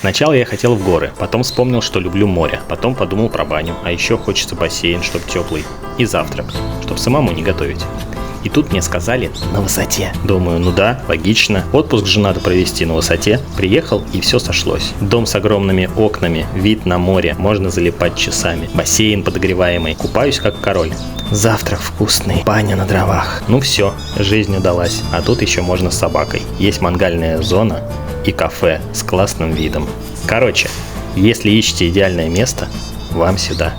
Сначала я хотел в горы, потом вспомнил, что люблю море, потом подумал про баню, а еще хочется бассейн, чтоб теплый, и завтрак, чтоб самому не готовить. И тут мне сказали «на высоте». Думаю, ну да, логично. Отпуск же надо провести на высоте. Приехал, и все сошлось. Дом с огромными окнами, вид на море, можно залипать часами. Бассейн подогреваемый, купаюсь как король. Завтрак вкусный, баня на дровах. Ну все, жизнь удалась. А тут еще можно с собакой. Есть мангальная зона и кафе с классным видом. Короче, если ищете идеальное место, вам сюда.